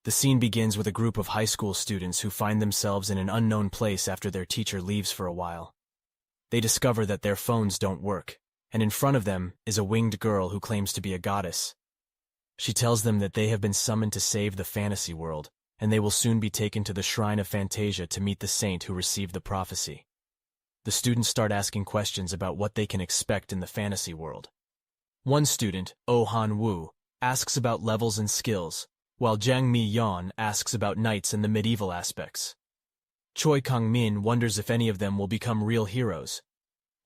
The scene begins with a group of high school students who find themselves in an unknown place after their teacher leaves for a while. They discover that their phones don't work, and in front of them is a winged girl who claims to be a goddess. She tells them that they have been summoned to save the fantasy world, and they will soon be taken to the shrine of Fantasia to meet the saint who received the prophecy. The students start asking questions about what they can expect in the fantasy world. One student, Oh Han Woo, asks about levels and skills, while Jiang Mi Yan asks about knights and the medieval aspects. Choi Kang Min wonders if any of them will become real heroes.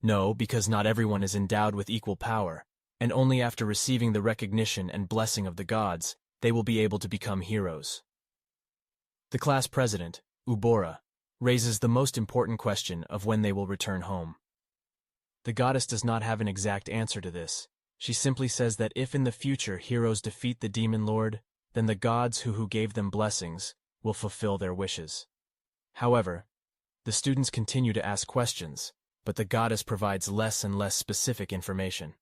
No, because not everyone is endowed with equal power, and only after receiving the recognition and blessing of the gods, they will be able to become heroes. The class president, Ubora, raises the most important question of when they will return home. The goddess does not have an exact answer to this. She simply says that if in the future heroes defeat the demon lord, then the gods who gave them blessings will fulfill their wishes. However, the students continue to ask questions, but the goddess provides less and less specific information.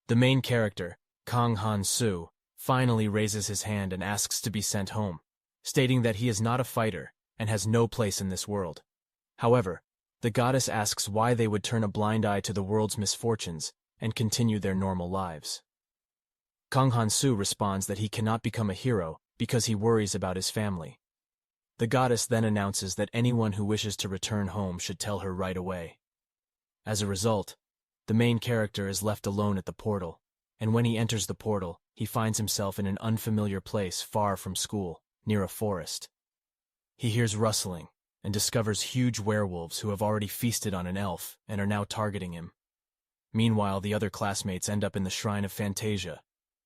The main character, Kang Han-soo, finally raises his hand and asks to be sent home, stating that he is not a fighter and has no place in this world. However, the goddess asks why they would turn a blind eye to the world's misfortunes and continue their normal lives. Kang Han-soo responds that he cannot become a hero because he worries about his family. The goddess then announces that anyone who wishes to return home should tell her right away. As a result, the main character is left alone at the portal, and when he enters the portal, he finds himself in an unfamiliar place far from school, near a forest. He hears rustling and discovers huge werewolves who have already feasted on an elf and are now targeting him. Meanwhile, the other classmates end up in the shrine of Fantasia,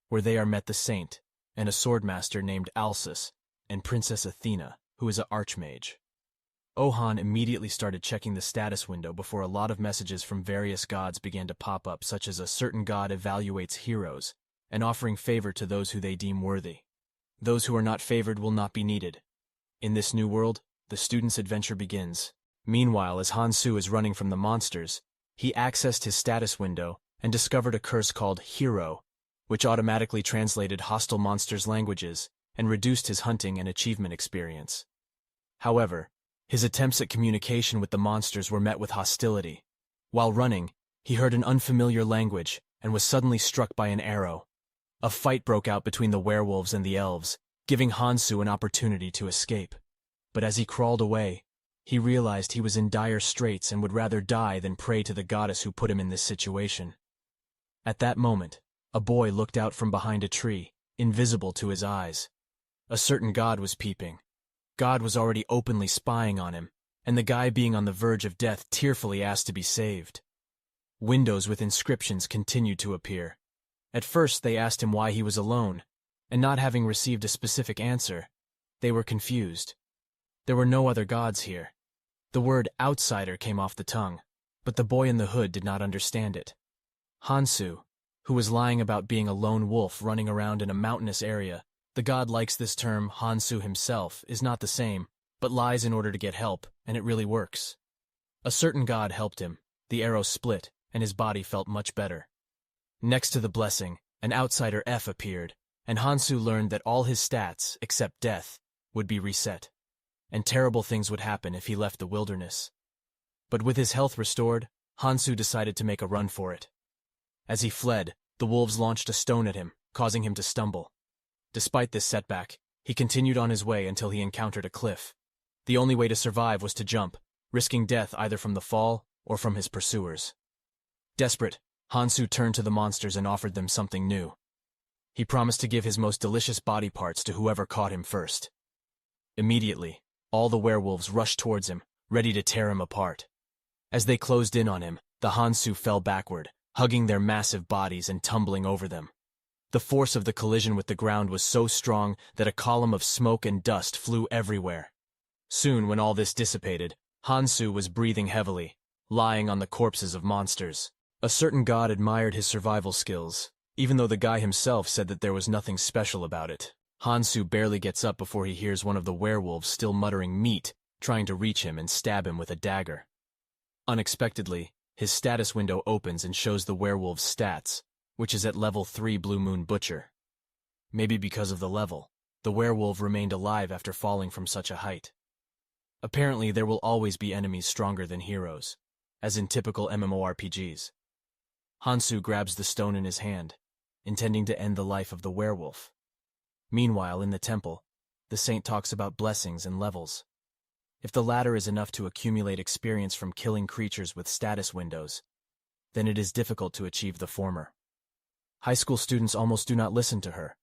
where they are met the saint, and a swordmaster named Alsus, and Princess Athena, who is an archmage. Ohan immediately started checking the status window before a lot of messages from various gods began to pop up, such as a certain god evaluates heroes, and offering favor to those who they deem worthy. Those who are not favored will not be needed. In this new world, the student's adventure begins. Meanwhile, as Han-soo is running from the monsters, he accessed his status window and discovered a curse called Hero, which automatically translated hostile monsters' languages and reduced his hunting and achievement experience. However, his attempts at communication with the monsters were met with hostility. While running, he heard an unfamiliar language and was suddenly struck by an arrow. A fight broke out between the werewolves and the elves, giving Han-soo an opportunity to escape. But as he crawled away, he realized he was in dire straits and would rather die than pray to the goddess who put him in this situation. At that moment, a boy looked out from behind a tree, invisible to his eyes. A certain god was peeping. God was already openly spying on him, and the guy being on the verge of death tearfully asked to be saved. Windows with inscriptions continued to appear. At first they asked him why he was alone, and not having received a specific answer, they were confused. There were no other gods here. The word outsider came off the tongue, but the boy in the hood did not understand it. Han-soo, who was lying about being a lone wolf running around in a mountainous area, the god likes this term. Han-soo himself is not the same, but lies in order to get help, and it really works. A certain god helped him, the arrow split, and his body felt much better. Next to the blessing, an outsider F appeared, and Han-soo learned that all his stats, except death, would be reset, and terrible things would happen if he left the wilderness. But with his health restored, Han-soo decided to make a run for it. As he fled, the wolves launched a stone at him, causing him to stumble. Despite this setback, he continued on his way until he encountered a cliff. The only way to survive was to jump, risking death either from the fall or from his pursuers. Desperate, Han-soo turned to the monsters and offered them something new. He promised to give his most delicious body parts to whoever caught him first. Immediately, all the werewolves rushed towards him, ready to tear him apart. As they closed in on him, the Han-soo fell backward, hugging their massive bodies and tumbling over them. The force of the collision with the ground was so strong that a column of smoke and dust flew everywhere. Soon, when all this dissipated, Han-soo was breathing heavily, lying on the corpses of monsters. A certain god admired his survival skills, even though the guy himself said that there was nothing special about it. Han-soo barely gets up before he hears one of the werewolves still muttering meat, trying to reach him and stab him with a dagger. Unexpectedly, his status window opens and shows the werewolf's stats, which is at level 3 Blue Moon Butcher. Maybe because of the level, The werewolf remained alive after falling from such a height. Apparently, there will always be enemies stronger than heroes, as in typical MMORPGs. Hansu grabs the stone in his hand, intending to end the life of the werewolf. Meanwhile, in the temple, the saint talks about blessings and levels. If the latter is enough to accumulate experience from killing creatures with status windows, then it is difficult to achieve the former. High school students almost do not listen to her,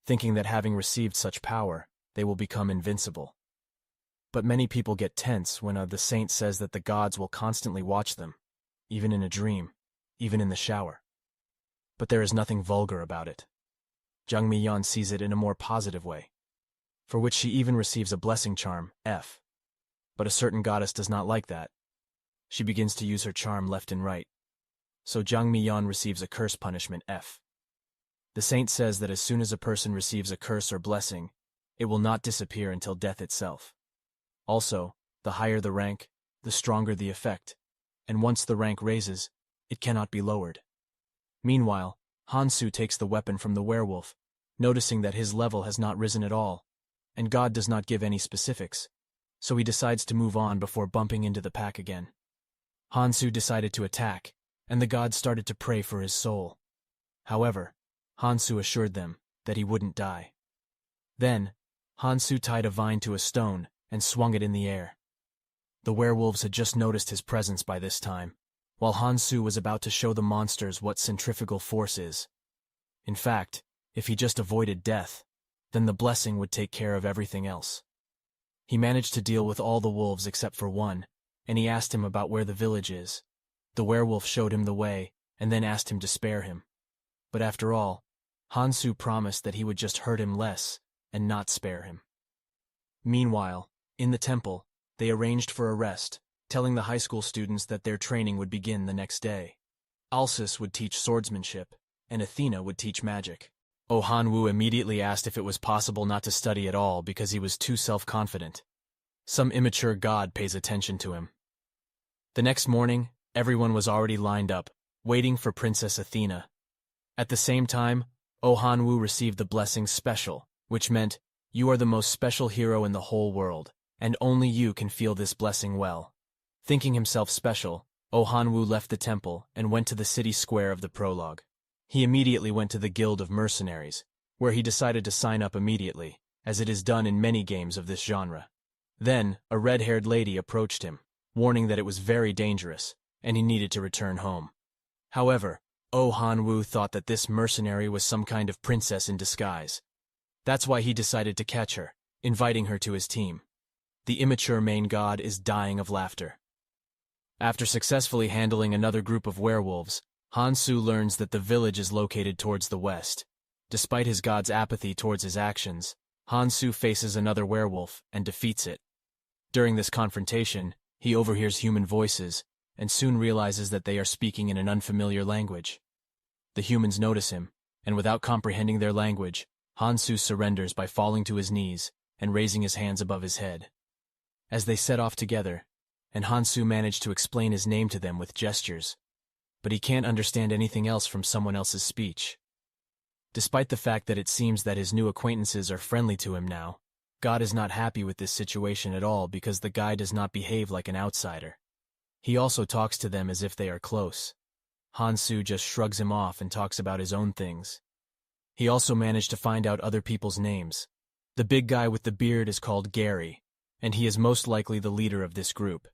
thinking that having received such power, they will become invincible. But many people get tense when the saint says that the gods will constantly watch them, even in a dream, even in the shower. But there is nothing vulgar about it. Jung Mi-yeon sees it in a more positive way, for which she even receives a blessing charm, F. But a certain goddess does not like that. She begins to use her charm left and right. So Jung Mi-yeon receives a curse punishment, F. The saint says that as soon as a person receives a curse or blessing, it will not disappear until death itself. Also, the higher the rank, the stronger the effect, and once the rank raises, it cannot be lowered. Meanwhile, Hansu takes the weapon from the werewolf, noticing that his level has not risen at all, and God does not give any specifics, so he decides to move on before bumping into the pack again. Hansu decided to attack, and the gods started to pray for his soul. However, Hansu assured them that he wouldn't die. Then, Hansu tied a vine to a stone and swung it in the air. The werewolves had just noticed his presence by this time, while Hansu was about to show the monsters what centrifugal force is. In fact, if he just avoided death, then the blessing would take care of everything else. He managed to deal with all the wolves except for one, and he asked him about where the village is. The werewolf showed him the way, and then asked him to spare him. But after all, Hansu promised that he would just hurt him less, and not spare him. Meanwhile, in the temple, they arranged for a rest, telling the high school students that their training would begin the next day. Alsis would teach swordsmanship, and Athena would teach magic. Oh Han-woo immediately asked if it was possible not to study at all because he was too self-confident. Some immature god pays attention to him. The next morning, everyone was already lined up, waiting for Princess Athena. At the same time, Oh Han-woo received the blessing special, which meant, you are the most special hero in the whole world, and only you can feel this blessing well. Thinking himself special, Oh Han-woo left the temple and went to the city square of the prologue. He immediately went to the Guild of Mercenaries, where he decided to sign up immediately, as it is done in many games of this genre. Then, a red-haired lady approached him, warning that it was very dangerous, and he needed to return home. However, Oh Han-woo thought that this mercenary was some kind of princess in disguise. That's why he decided to catch her, inviting her to his team. The immature main god is dying of laughter. After successfully handling another group of werewolves, Hansu learns that the village is located towards the west. Despite his god's apathy towards his actions, Hansu faces another werewolf and defeats it. During this confrontation, he overhears human voices and soon realizes that they are speaking in an unfamiliar language. The humans notice him, and without comprehending their language, Hansu surrenders by falling to his knees and raising his hands above his head. As they set off together, and Hansu managed to explain his name to them with gestures, but he can't understand anything else from someone else's speech. Despite the fact that it seems that his new acquaintances are friendly to him now, God is not happy with this situation at all because the guy does not behave like an outsider. He also talks to them as if they are close. Hansu just shrugs him off and talks about his own things. He also managed to find out other people's names. The big guy with the beard is called Gary, and he is most likely the leader of this group.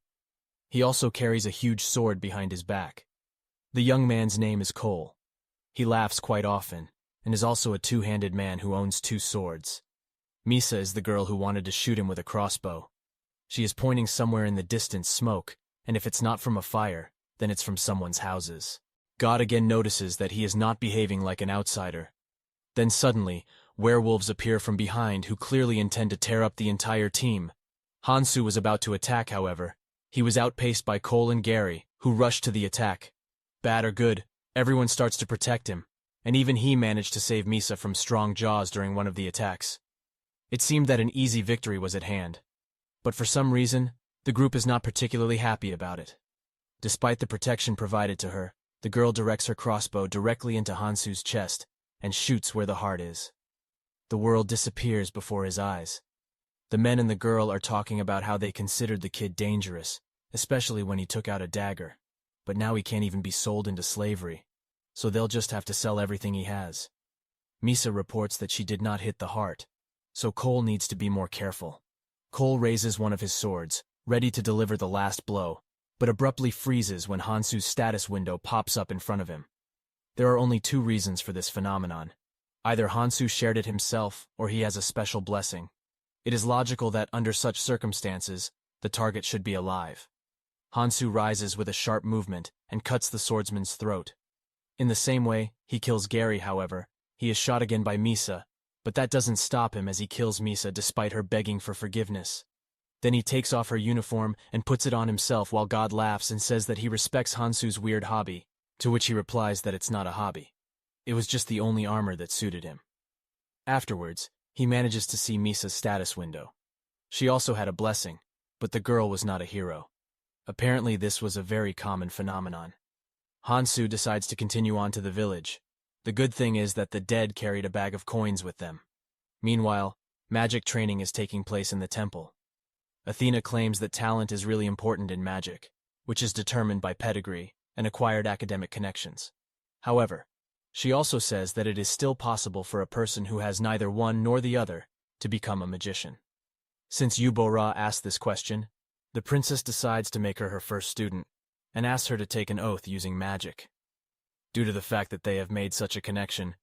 He also carries a huge sword behind his back. The young man's name is Cole. He laughs quite often, and is also a two-handed man who owns two swords. Misa is the girl who wanted to shoot him with a crossbow. She is pointing somewhere in the distance smoke, and if it's not from a fire, then it's from someone's houses. God again notices that he is not behaving like an outsider. Then suddenly, werewolves appear from behind who clearly intend to tear up the entire team. Hansu was about to attack, however. He was outpaced by Cole and Gary, who rushed to the attack. Bad or good, everyone starts to protect him, and even he managed to save Misa from strong jaws during one of the attacks. It seemed that an easy victory was at hand. But for some reason, the group is not particularly happy about it. Despite the protection provided to her, the girl directs her crossbow directly into Hansu's chest and shoots where the heart is. The world disappears before his eyes. The men and the girl are talking about how they considered the kid dangerous, especially when he took out a dagger. But now he can't even be sold into slavery, so they'll just have to sell everything he has. Misa reports that she did not hit the heart, so Cole needs to be more careful. Cole raises one of his swords, ready to deliver the last blow, but abruptly freezes when Hansu's status window pops up in front of him. There are only two reasons for this phenomenon. Either Hansu shared it himself, or he has a special blessing. It is logical that, under such circumstances, the target should be alive. Hansu rises with a sharp movement and cuts the swordsman's throat. In the same way, he kills Gary, however. He is shot again by Misa, but that doesn't stop him as he kills Misa despite her begging for forgiveness. Then he takes off her uniform and puts it on himself while God laughs and says that he respects Hansu's weird hobby, to which he replies that it's not a hobby. It was just the only armor that suited him. Afterwards, he manages to see Misa's status window. She also had a blessing, but the girl was not a hero. Apparently this was a very common phenomenon. Hansu decides to continue on to the village. The good thing is that the dead carried a bag of coins with them. Meanwhile, magic training is taking place in the temple. Athena claims that talent is really important in magic, which is determined by pedigree and acquired academic connections. However, she also says that it is still possible for a person who has neither one nor the other to become a magician. Since Yubora asked this question, the princess decides to make her her first student and asks her to take an oath using magic. Due to the fact that they have made such a connection,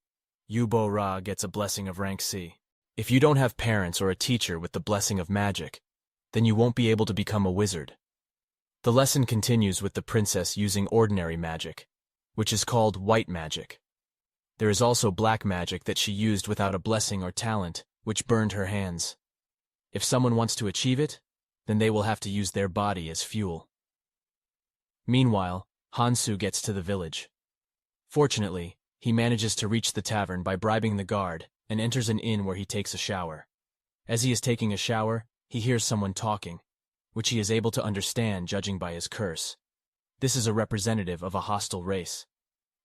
Yubora gets a blessing of rank C. If you don't have parents or a teacher with the blessing of magic, then you won't be able to become a wizard. The lesson continues with the princess using ordinary magic, which is called white magic. There is also black magic that she used without a blessing or talent, which burned her hands. If someone wants to achieve it, then they will have to use their body as fuel. Meanwhile, Hansu gets to the village. Fortunately, he manages to reach the tavern by bribing the guard and enters an inn where he takes a shower. As he is taking a shower, he hears someone talking, which he is able to understand judging by his curse. This is a representative of a hostile race.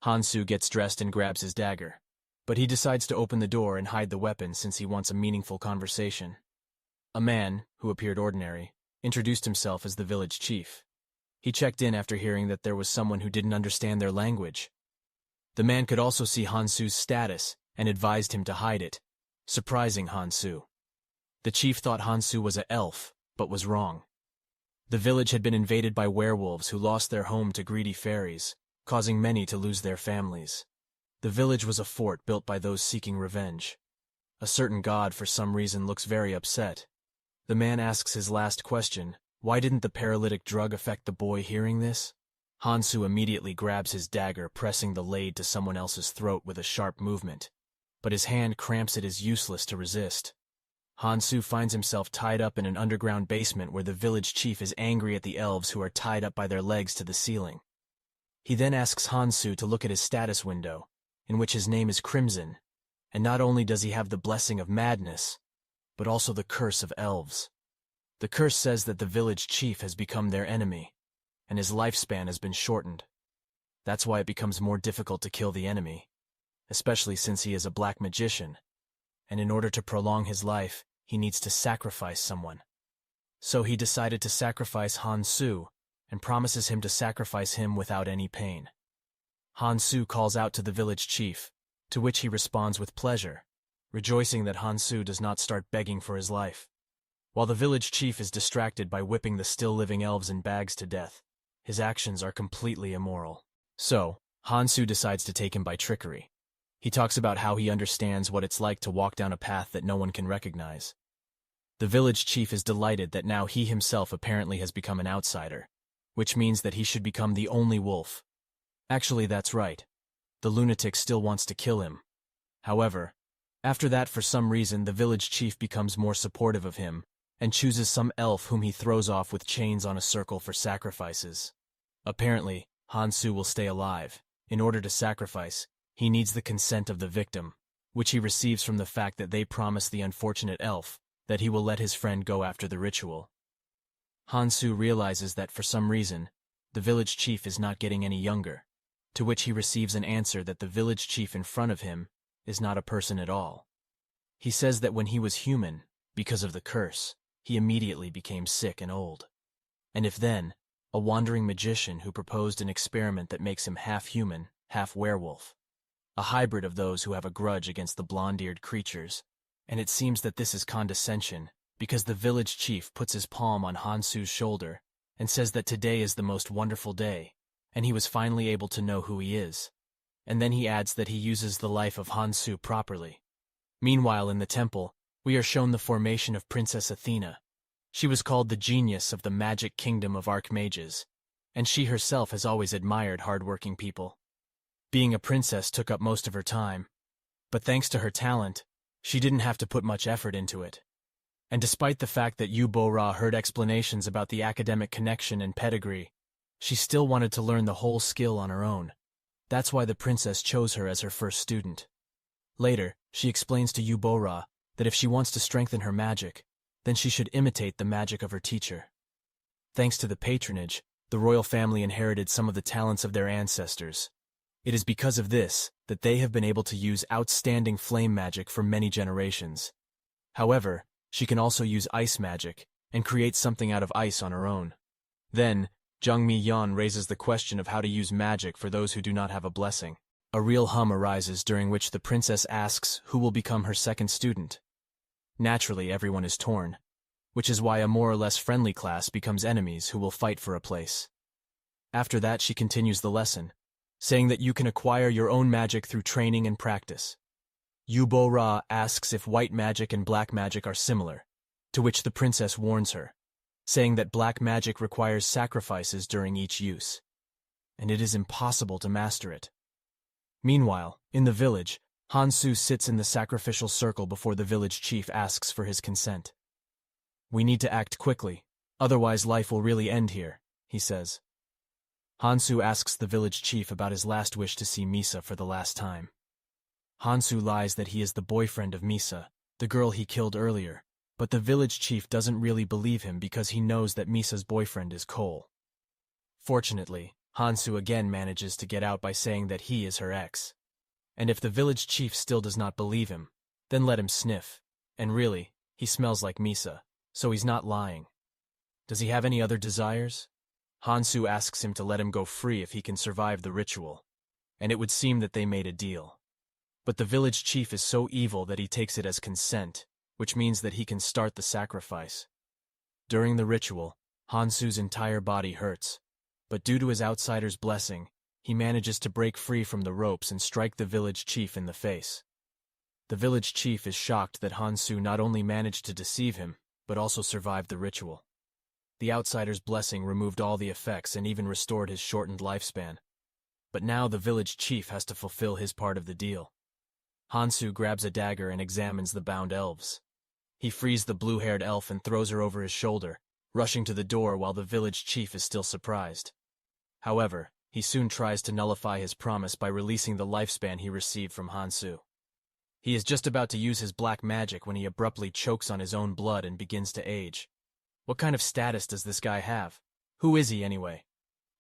Hansu gets dressed and grabs his dagger, but he decides to open the door and hide the weapon since he wants a meaningful conversation. A man, who appeared ordinary, introduced himself as the village chief. He checked in after hearing that there was someone who didn't understand their language. The man could also see Hansu's status and advised him to hide it, surprising Hansu. The chief thought Hansu was an elf, but was wrong. The village had been invaded by werewolves who lost their home to greedy fairies, causing many to lose their families. The village was a fort built by those seeking revenge. A certain god for some reason looks very upset. The man asks his last question, why didn't the paralytic drug affect the boy hearing this? Hansu immediately grabs his dagger, pressing the blade to someone else's throat with a sharp movement, but his hand cramps it is useless to resist. Hansu finds himself tied up in an underground basement where the village chief is angry at the elves who are tied up by their legs to the ceiling. He then asks Hansu to look at his status window, in which his name is Crimson, and not only does he have the blessing of madness, but also the curse of elves. The curse says that the village chief has become their enemy, and his lifespan has been shortened. That's why it becomes more difficult to kill the enemy, especially since he is a black magician, and in order to prolong his life, he needs to sacrifice someone. So he decided to sacrifice Hansu, and promises him to sacrifice him without any pain. Hansu calls out to the village chief, to which he responds with pleasure, rejoicing that Hansu does not start begging for his life. While the village chief is distracted by whipping the still-living elves in bags to death, his actions are completely immoral. So, Hansu decides to take him by trickery. He talks about how he understands what it's like to walk down a path that no one can recognize. The village chief is delighted that now he himself apparently has become an outsider, which means that he should become the only wolf. Actually, that's right. The lunatic still wants to kill him. However, after that, for some reason, the village chief becomes more supportive of him and chooses some elf whom he throws off with chains on a circle for sacrifices. Apparently, Hansu will stay alive. In order to sacrifice, he needs the consent of the victim, which he receives from the fact that they promise the unfortunate elf that he will let his friend go after the ritual. Hansu realizes that for some reason, the village chief is not getting any younger, to which he receives an answer that the village chief in front of him is not a person at all. He says that when he was human, because of the curse, he immediately became sick and old. And if then, a wandering magician who proposed an experiment that makes him half human, half werewolf, a hybrid of those who have a grudge against the blonde-eared creatures, and it seems that this is condescension, because the village chief puts his palm on Hansu's shoulder and says that today is the most wonderful day, and he was finally able to know who he is. And then he adds that he uses the life of Hansu properly. Meanwhile, in the temple, we are shown the formation of Princess Athena. She was called the genius of the magic kingdom of archmages, and she herself has always admired hard-working people. Being a princess took up most of her time, but thanks to her talent, she didn't have to put much effort into it. And despite the fact that Yu Bo-ra heard explanations about the academic connection and pedigree, she still wanted to learn the whole skill on her own. That's why the princess chose her as her first student. Later, she explains to Yu Bo-ra that if she wants to strengthen her magic, then she should imitate the magic of her teacher. Thanks to the patronage, the royal family inherited some of the talents of their ancestors. It is because of this that they have been able to use outstanding flame magic for many generations. However, she can also use ice magic and create something out of ice on her own. Then, Zhang Mi-yan raises the question of how to use magic for those who do not have a blessing. A real hum arises during which the princess asks who will become her second student. Naturally, everyone is torn, which is why a more or less friendly class becomes enemies who will fight for a place. After that, she continues the lesson, saying that you can acquire your own magic through training and practice. Yu Bo-ra asks if white magic and black magic are similar, to which the princess warns her, saying that black magic requires sacrifices during each use, and it is impossible to master it. Meanwhile, in the village, Hansu sits in the sacrificial circle before the village chief asks for his consent. "We need to act quickly, otherwise life will really end here," he says. Hansu asks the village chief about his last wish to see Misa for the last time. Hansu lies that he is the boyfriend of Misa, the girl he killed earlier, but the village chief doesn't really believe him because he knows that Misa's boyfriend is Cole. Fortunately, Hansu again manages to get out by saying that he is her ex. And if the village chief still does not believe him, then let him sniff. And really, he smells like Misa, so he's not lying. Does he have any other desires? Hansu asks him to let him go free if he can survive the ritual, and it would seem that they made a deal. But the village chief is so evil that he takes it as consent, which means that he can start the sacrifice. During the ritual, Hansu's entire body hurts, but due to his outsider's blessing, he manages to break free from the ropes and strike the village chief in the face. The village chief is shocked that Hansu not only managed to deceive him, but also survived the ritual. The outsider's blessing removed all the effects and even restored his shortened lifespan. But now the village chief has to fulfill his part of the deal. Hansu grabs a dagger and examines the bound elves. He frees the blue-haired elf and throws her over his shoulder, rushing to the door while the village chief is still surprised. However, he soon tries to nullify his promise by releasing the lifespan he received from Hansu. He is just about to use his black magic when he abruptly chokes on his own blood and begins to age. What kind of status does this guy have? Who is he anyway?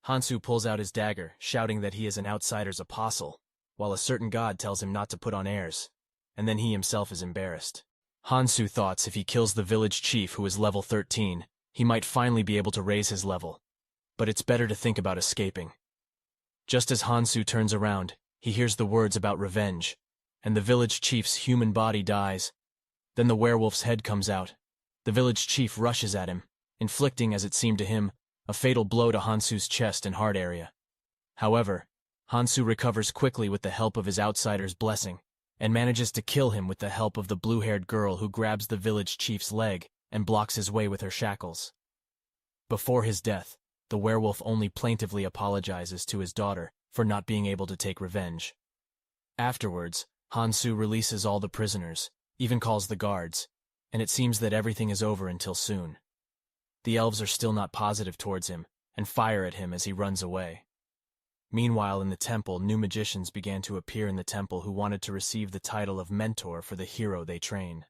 Hansu pulls out his dagger, shouting that he is an outsider's apostle, while a certain god tells him not to put on airs, and then he himself is embarrassed. Hansu thoughts if he kills the village chief, who is level 13, he might finally be able to raise his level. But it's better to think about escaping. Just as Hansu turns around, he hears the words about revenge, and the village chief's human body dies. Then the werewolf's head comes out. The village chief rushes at him, inflicting, as it seemed to him, a fatal blow to Hansu's chest and heart area. However, Hansu recovers quickly with the help of his outsider's blessing, and manages to kill him with the help of the blue-haired girl who grabs the village chief's leg and blocks his way with her shackles. Before his death, the werewolf only plaintively apologizes to his daughter for not being able to take revenge. Afterwards, Hansu releases all the prisoners, even calls the guards, and it seems that everything is over until soon. The elves are still not positive towards him, and fire at him as he runs away. Meanwhile, in the temple, new magicians began to appear in the temple who wanted to receive the title of mentor for the hero they train.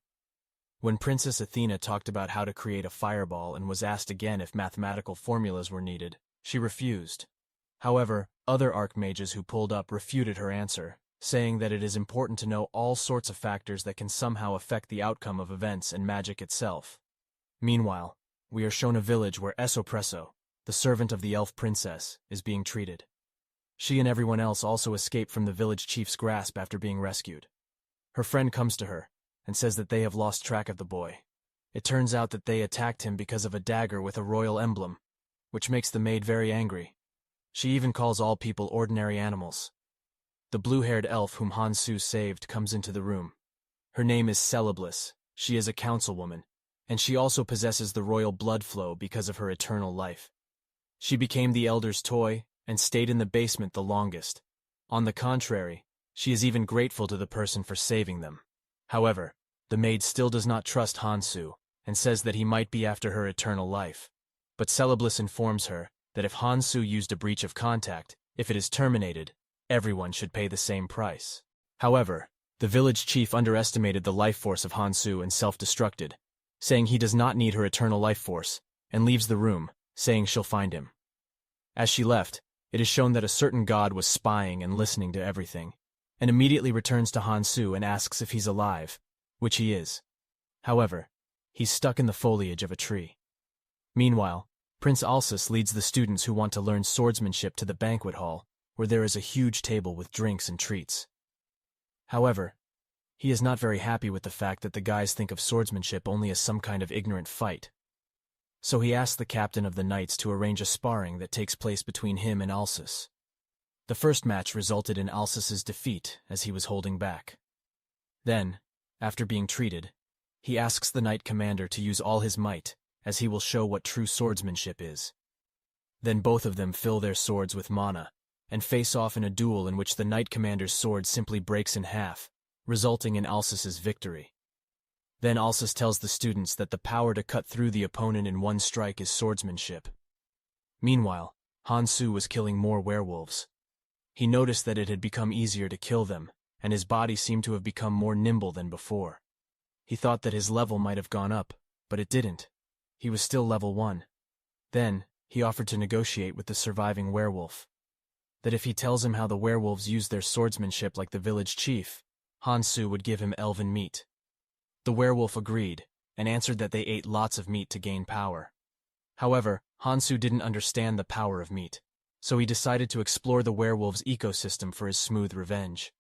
When Princess Athena talked about how to create a fireball and was asked again if mathematical formulas were needed, she refused. However, other archmages who pulled up refuted her answer, saying that it is important to know all sorts of factors that can somehow affect the outcome of events and magic itself. Meanwhile, we are shown a village where Esopresso, the servant of the elf princess, is being treated. She and everyone else also escape from the village chief's grasp after being rescued. Her friend comes to her and says that they have lost track of the boy. It turns out that they attacked him because of a dagger with a royal emblem, which makes the maid very angry. She even calls all people ordinary animals. The blue-haired elf whom Hansu saved comes into the room. Her name is Celebliss. She is a councilwoman, and she also possesses the royal blood flow because of her eternal life. She became the elder's toy and stayed in the basement the longest. On the contrary, she is even grateful to the person for saving them. However, the maid still does not trust Hansu and says that he might be after her eternal life. But Celebliss informs her that if Hansu used a breach of contact, if it is terminated, everyone should pay the same price. However, the village chief underestimated the life force of Hansu and self-destructed, saying he does not need her eternal life force, and leaves the room, saying she'll find him. As she left, it is shown that a certain god was spying and listening to everything, and immediately returns to Hansu and asks if he's alive, which he is. However, he's stuck in the foliage of a tree. Meanwhile, Prince Alsus leads the students who want to learn swordsmanship to the banquet hall, where there is a huge table with drinks and treats. However, he is not very happy with the fact that the guys think of swordsmanship only as some kind of ignorant fight. So he asks the captain of the knights to arrange a sparring that takes place between him and Alsus. The first match resulted in Alsus's defeat as he was holding back. Then, after being treated, he asks the knight commander to use all his might, as he will show what true swordsmanship is. Then both of them fill their swords with mana, and face off in a duel in which the knight commander's sword simply breaks in half, resulting in Alsus's victory. Then Alsus tells the students that the power to cut through the opponent in one strike is swordsmanship. Meanwhile, Hansu was killing more werewolves. He noticed that it had become easier to kill them, and his body seemed to have become more nimble than before. He thought that his level might have gone up, but it didn't. He was still level 1. Then, he offered to negotiate with the surviving werewolf. That if he tells him how the werewolves used their swordsmanship like the village chief, Hansu would give him elven meat. The werewolf agreed, and answered that they ate lots of meat to gain power. However, Hansu didn't understand the power of meat, so he decided to explore the werewolves' ecosystem for his smooth revenge.